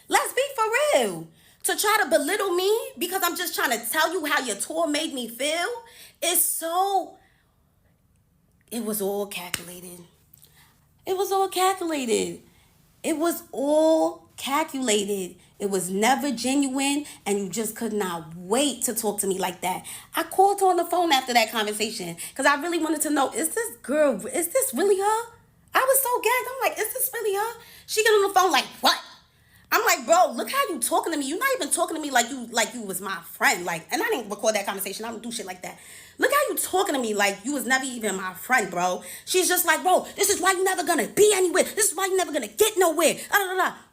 Let's be for real. To try to belittle me because I'm just trying to tell you how your tour made me feel, it was all calculated. It was all calculated. It was all calculated. It was never genuine, and you just could not wait to talk to me like that. I called her on the phone after that conversation because I really wanted to know, is this really her? I was so gagged. I'm like, is this really her? She get on the phone like, what? I'm like, bro, look how you talking to me. You're not even talking to me like you was my friend. Like, and I didn't record that conversation. I don't do shit like that. Look how you talking to me like you was never even my friend, bro. She's just like, bro, this is why you never gonna be anywhere. This is why you never gonna get nowhere.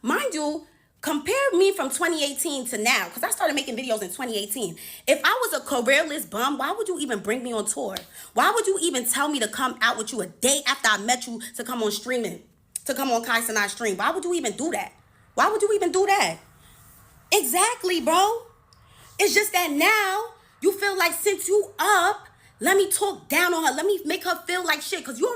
Mind you, compare me from 2018 to now, because I started making videos in 2018. If I was a careerless bum, why would you even bring me on tour? Why would you even tell me to come out with you a day after I met you to come on streaming, to come on Kai Sanai stream? Why would you even do that? Why would you even do that? Exactly, bro. It's just that now you feel like since you up, let me talk down on her. Let me make her feel like shit. Because you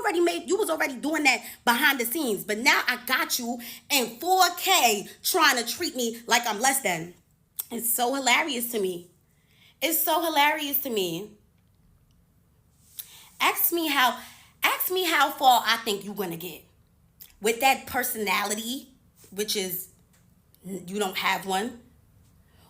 was already doing that behind the scenes. But now I got you in 4K trying to treat me like I'm less than. It's so hilarious to me. It's so hilarious to me. Ask me how far I think you're going to get. With that personality, which is, you don't have one.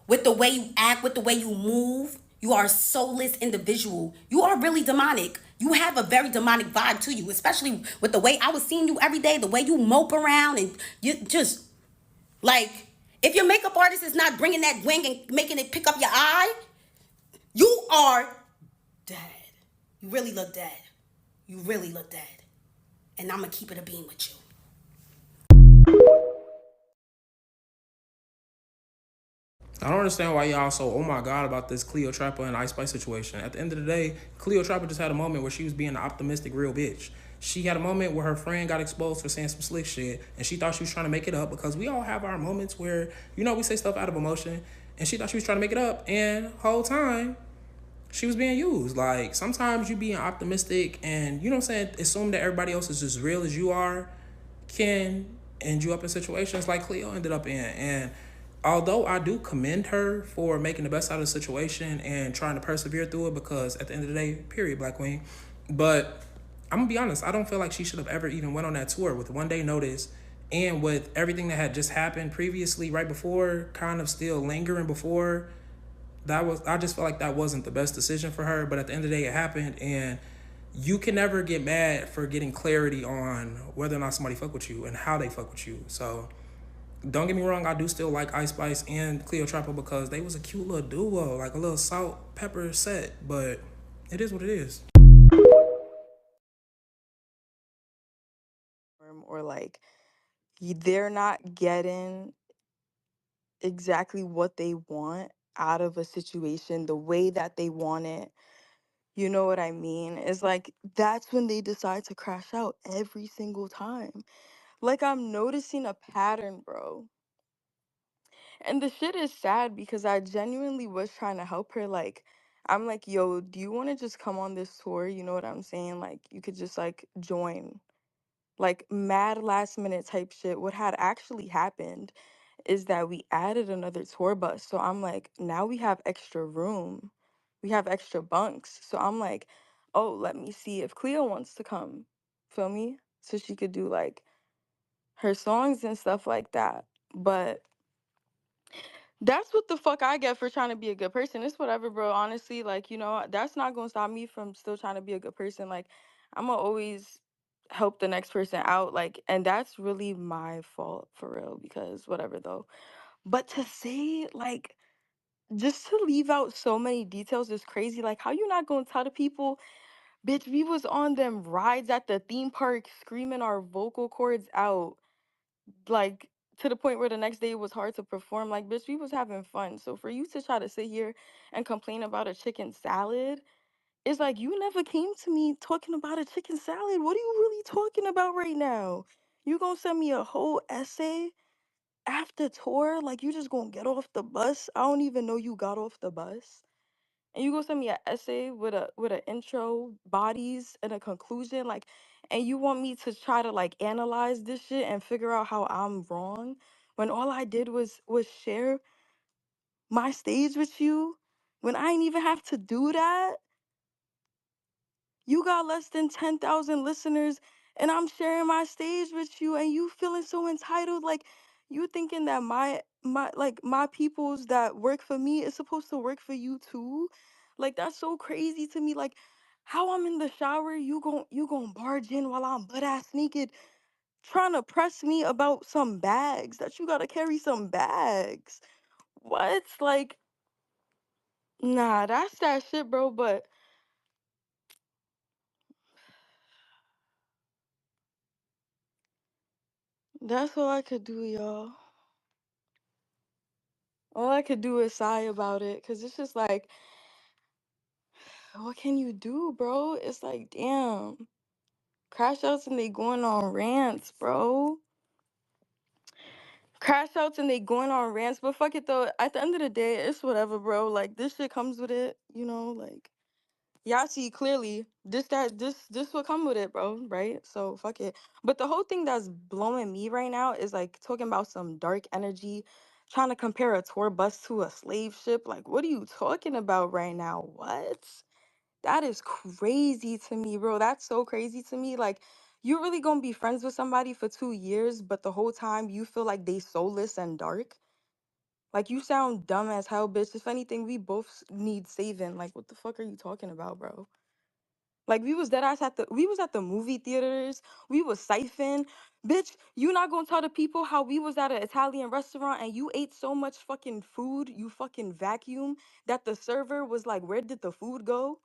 With the way you act, with the way you move, you are a soulless individual. You are really demonic. You have a very demonic vibe to you, especially with the way I was seeing you every day, the way you mope around, and you just, like, if your makeup artist is not bringing that wing and making it pick up your eye, you are dead. You really look dead. You really look dead. And I'm going to keep it a beam with you. I don't understand why y'all so oh my god about this Cleopatra and Ice Spice situation. At the end of the day, Cleopatra just had a moment where she was being an optimistic real bitch. She had a moment where her friend got exposed for saying some slick shit, and she thought she was trying to make it up because we all have our moments where we say stuff out of emotion, and she thought she was trying to make it up, and whole time she was being used. Like sometimes you being optimistic and what I'm saying, assume that everybody else is as real as you are can end you up in situations like Cleo ended up in. And although I do commend her for making the best out of the situation and trying to persevere through it, because at the end of the day, period, Black Queen. But I'm gonna be honest, I don't feel like she should have ever even went on that tour with 1 day notice, and with everything that had just happened previously, right before, kind of still lingering before. I just felt like that wasn't the best decision for her. But at the end of the day, it happened, and you can never get mad for getting clarity on whether or not somebody fuck with you and how they fuck with you. So don't get me wrong, I do still like Ice Spice and Cleopatra because they was a cute little duo, like a little salt pepper set. But it is what it is. Or like they're not getting exactly what they want out of a situation the way that they want it. You know what I mean? It's like that's when they decide to crash out every single time. Like I'm noticing a pattern, bro. And the shit is sad because I genuinely was trying to help her. Like, I'm like, yo, do you want to just come on this tour? You know what I'm saying? Like, you could just like join. Like, mad last minute type shit. What had actually happened is that we added another tour bus. So I'm like, now we have extra room. We have extra bunks. So I'm like, oh, let me see if Cleo wants to come. Feel me? So she could do like her songs and stuff like that. But that's what the fuck I get for trying to be a good person. It's whatever, bro. Honestly, like, that's not gonna stop me from still trying to be a good person. Like, I'm gonna always help the next person out. Like, and that's really my fault for real, because whatever though. But to say, like, just to leave out so many details is crazy. Like, how you not gonna tell the people, bitch, we was on them rides at the theme park screaming our vocal cords out, like to the point where the next day it was hard to perform. Like, bitch, we was having fun. So for you to try to sit here and complain about a chicken salad, it's like you never came to me talking about a chicken salad. What are you really talking about right now? You gonna send me a whole essay after tour? Like, you just gonna get off the bus? I don't even know you got off the bus. And you gonna send me an essay with an intro, bodies, and a conclusion, like, and you want me to try to like analyze this shit and figure out how I'm wrong when all I did was share my stage with you, when I ain't even have to do that. You got less than 10,000 listeners and I'm sharing my stage with you and you feeling so entitled. Like, you thinking that my peoples that work for me is supposed to work for you too? Like, that's so crazy to me. Like, how I'm in the shower, you gon' barge in while I'm butt ass naked trying to press me about some bags that you gotta carry some bags. What? Like, nah, that's that shit, bro. But that's all I could do, y'all. All I could do is sigh about it, because it's just like, what can you do, bro? It's like, damn. Crash outs and they going on rants, bro. Crash outs and they going on rants. But fuck it, though. At the end of the day, it's whatever, bro. Like, this shit comes with it, like. Y'all see clearly this will come with it, bro, right? So fuck it. But the whole thing that's blowing me right now is like talking about some dark energy, trying to compare a tour bus to a slave ship. Like, what are you talking about right now? What? That is crazy to me, bro. That's so crazy to me. Like, you really gonna be friends with somebody for 2 years, but the whole time you feel like they soulless and dark? Like, you sound dumb as hell, bitch. If anything, we both need saving. Like, what the fuck are you talking about, bro? Like, we was dead ass at the movie theaters. We was siphon. Bitch, you not gonna tell the people how we was at an Italian restaurant and you ate so much fucking food, you fucking vacuum, that the server was like, where did the food go?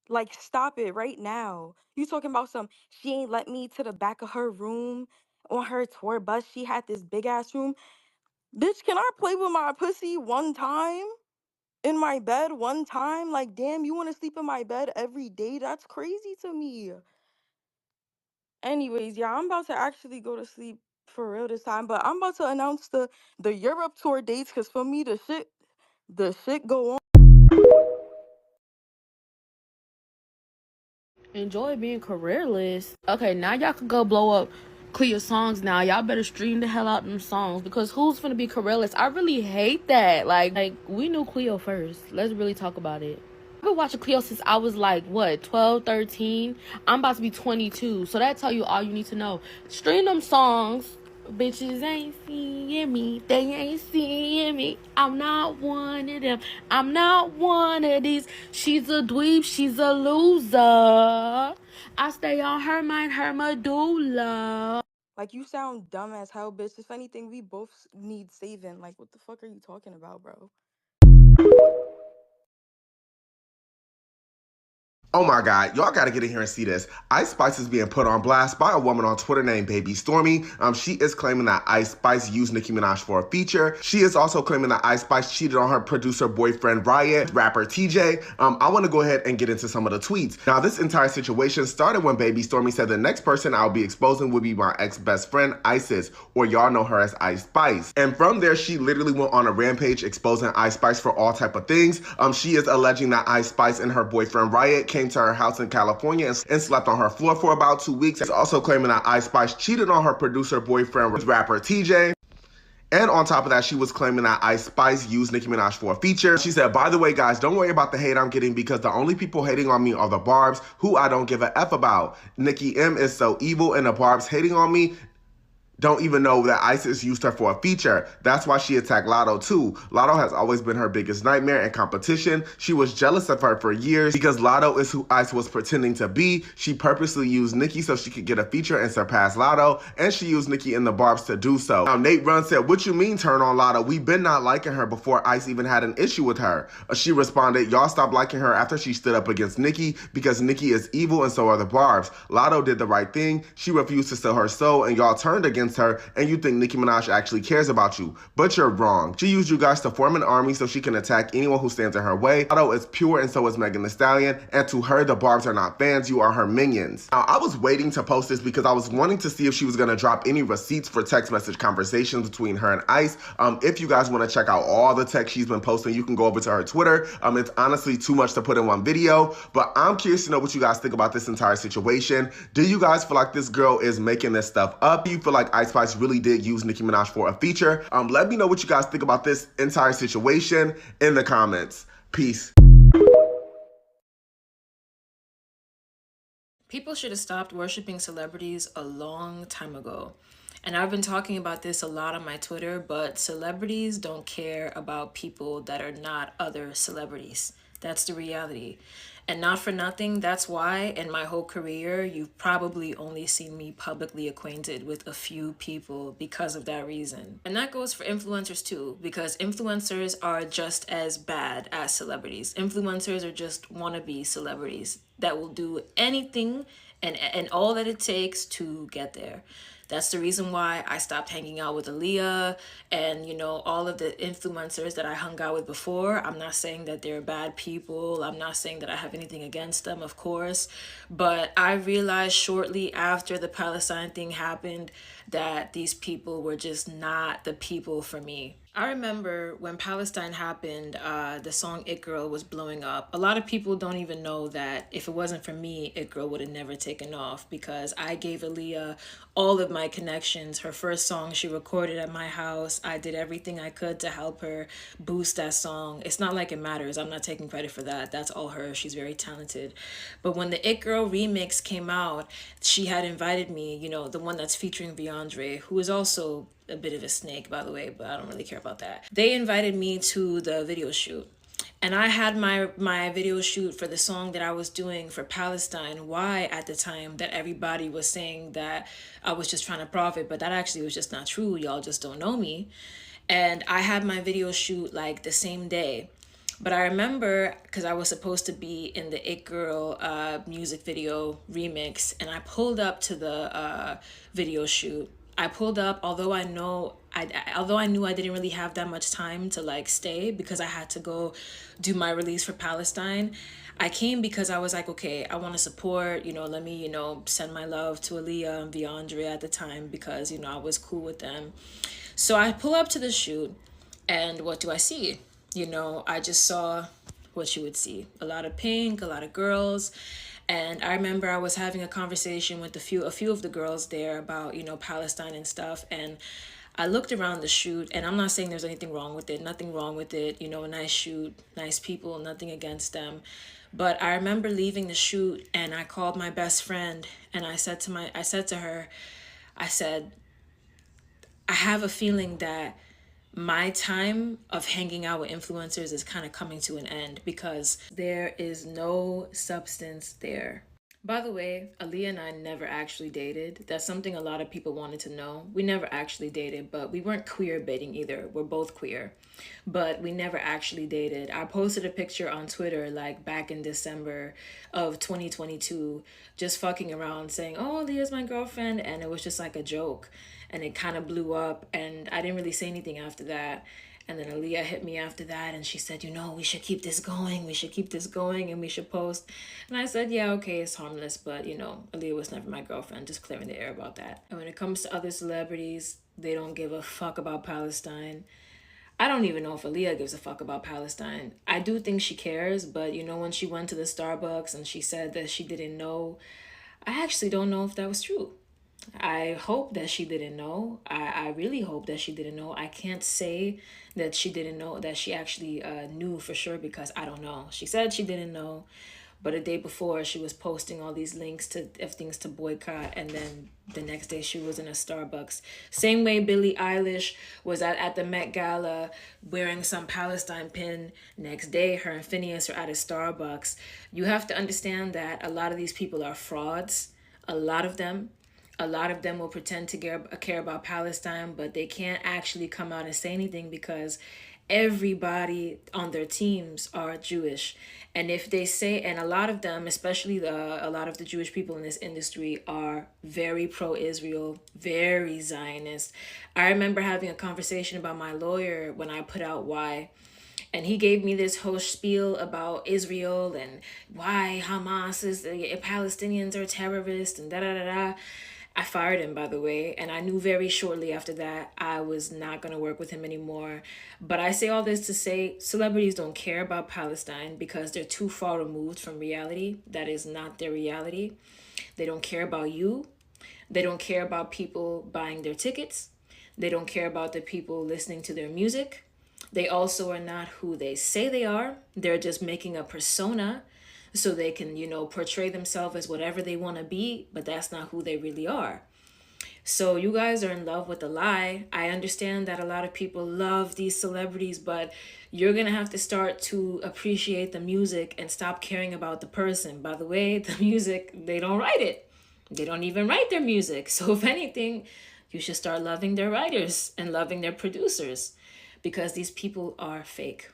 Like, stop it right now. You talking about some, she ain't let me to the back of her room on her tour bus. She had this big ass room. Bitch, can I play with my pussy one time? In my bed one time? Like, damn, you want to sleep in my bed every day? That's crazy to me. Anyways, yeah, I'm about to actually go to sleep for real this time, but I'm about to announce the Europe tour dates, because for me, the shit go on. Enjoy being careerless. Okay, now y'all can go blow up Cleo songs now. Y'all better stream the hell out them songs, because who's finna be careerless? I really hate that. Like we knew Cleo first. Let's really talk about it. I've been watching Cleo since I was like, what, 12, 13? I'm about to be 22. So that tell you all you need to know. Stream them songs. Bitches ain't seeing me. They ain't seeing me. I'm not one of them. I'm not one of these. She's a dweeb. She's a loser. I stay on her mind, her medulla. Like, you sound dumb as hell, bitch. If anything, we both need saving. Like, what the fuck are you talking about, bro? Oh my God, y'all gotta get in here and see this. Ice Spice is being put on blast by a woman on Twitter named Baby Stormy. She is claiming that Ice Spice used Nicki Minaj for a feature. She is also claiming that Ice Spice cheated on her producer boyfriend Riot, rapper TJ. I wanna go ahead and get into some of the tweets. Now, this entire situation started when Baby Stormy said the next person I'll be exposing would be my ex-best friend, Isis, or y'all know her as Ice Spice. And from there, she literally went on a rampage exposing Ice Spice for all type of things. She is alleging that Ice Spice and her boyfriend Riot came to her house in California and slept on her floor for about 2 weeks. She's also claiming that Ice Spice cheated on her producer boyfriend with rapper TJ. And on top of that, she was claiming that Ice Spice used Nicki Minaj for a feature. She said, by the way, guys, don't worry about the hate I'm getting, because the only people hating on me are the Barbs, who I don't give a F about. Nicki M is so evil, and the Barbs hating on me don't even know that Isis used her for a feature. That's why she attacked Lotto too. Lotto has always been her biggest nightmare and competition. She was jealous of her for years because Lotto is who Ice was pretending to be. She purposely used Nicki so she could get a feature and surpass Lotto, and she used Nicki and the Barbs to do so. Now, Nate Run said, what you mean turn on Lotto? We've been not liking her before Ice even had an issue with her. She responded, y'all stopped liking her after she stood up against Nicki, because Nicki is evil and so are the Barbs. Lotto did the right thing. She refused to sell her soul, and y'all turned against her, and you think Nicki Minaj actually cares about you. But you're wrong. She used you guys to form an army so she can attack anyone who stands in her way. Lotto is pure, and so is Megan Thee Stallion, and to her, the Barbs are not fans, you are her minions. Now, I was waiting to post this because I was wanting to see if she was going to drop any receipts for text message conversations between her and Ice. If you guys want to check out all the text she's been posting, you can go over to her Twitter. It's honestly too much to put in one video, but I'm curious to know what you guys think about this entire situation. Do you guys feel like this girl is making this stuff up? Do you feel like Ice Spice really did use Nicki Minaj for a feature? Let me know what you guys think about this entire situation in the comments. Peace. People should have stopped worshiping celebrities a long time ago. And I've been talking about this a lot on my Twitter, but celebrities don't care about people that are not other celebrities. That's the reality. And not for nothing, that's why in my whole career, you've probably only seen me publicly acquainted with a few people because of that reason. And that goes for influencers too, because influencers are just as bad as celebrities. Influencers are just wannabe celebrities that will do anything and all that it takes to get there. That's the reason why I stopped hanging out with Aaliyah and, you know, all of the influencers that I hung out with before. I'm not saying that they're bad people. I'm not saying that I have anything against them, of course. But I realized shortly after the Palestine thing happened that these people were just not the people for me. I remember when Palestine happened, the song It Girl was blowing up. A lot of people don't even know that if it wasn't for me, It Girl would have never taken off, because I gave Aaliyah all of my connections. Her first song she recorded at my house. I did everything I could to help her boost that song. It's not like it matters. I'm not taking credit for that. That's all her. She's very talented. But when the It Girl remix came out, she had invited me, you know, the one that's featuring Beyonce, who is also a bit of a snake, by the way, but I don't really care about that. They invited me to the video shoot. And I had my video shoot for the song that I was doing for Palestine. Why at the time that everybody was saying that I was just trying to profit, but that actually was just not true. Y'all just don't know me. And I had my video shoot like the same day. But I remember, because I was supposed to be in the It Girl music video remix, and I pulled up to the video shoot. I pulled up, although I knew I didn't really have that much time to like stay because I had to go do my release for Palestine. I came because I was like, okay, I want to support, let me, send my love to Aaliyah and Andrea at the time because, I was cool with them. So I pull up to the shoot and what do I see? I just saw what you would see. A lot of pink, a lot of girls. And I remember I was having a conversation with a few of the girls there about, Palestine and stuff. And I looked around the shoot, and I'm not saying there's anything wrong with it. Nothing wrong with it. A nice shoot, nice people, nothing against them. But I remember leaving the shoot, and I called my best friend, and I said to her, I said, I have a feeling that my time of hanging out with influencers is kind of coming to an end because there is no substance there. By the way, Aaliyah and I never actually dated. That's something a lot of people wanted to know. We never actually dated, but we weren't queer baiting either. We're both queer, but we never actually dated. I posted a picture on Twitter like back in December of 2022, just fucking around saying, oh, Aaliyah's my girlfriend. And it was just like a joke. And it kind of blew up and I didn't really say anything after that. And then Aaliyah hit me after that and she said, we should keep this going. We should keep this going and we should post. And I said, yeah, okay, it's harmless. But, Aaliyah was never my girlfriend, just clearing the air about that. And when it comes to other celebrities, they don't give a fuck about Palestine. I don't even know if Aaliyah gives a fuck about Palestine. I do think she cares, but, when she went to the Starbucks and she said that she didn't know, I actually don't know if that was true. I hope that she didn't know. I really hope that she didn't know. I can't say that she didn't know, that she actually knew for sure because I don't know. She said she didn't know, but a day before she was posting all these links of things to boycott, and then the next day she was in a Starbucks. Same way Billie Eilish was at the Met Gala wearing some Palestine pin. Next day her and Phineas are at a Starbucks. You have to understand that a lot of these people are frauds. A lot of them will pretend to care about Palestine, but they can't actually come out and say anything because everybody on their teams are Jewish. And if they say, and a lot of them, especially a lot of the Jewish people in this industry are very pro-Israel, very Zionist. I remember having a conversation about my lawyer when I put out Why. And he gave me this whole spiel about Israel and why Hamas is, Palestinians are terrorists and da-da-da-da. I fired him, by the way, and I knew very shortly after that I was not going to work with him anymore. But I say all this to say celebrities don't care about Palestine because they're too far removed from reality. That is not their reality. They don't care about you. They don't care about people buying their tickets. They don't care about the people listening to their music. They also are not who they say they are. They're just making a persona so they can, portray themselves as whatever they want to be, but that's not who they really are. So you guys are in love with a lie. I understand that a lot of people love these celebrities, but you're going to have to start to appreciate the music and stop caring about the person. By the way, the music, they don't write it. They don't even write their music. So if anything, you should start loving their writers and loving their producers because these people are fake.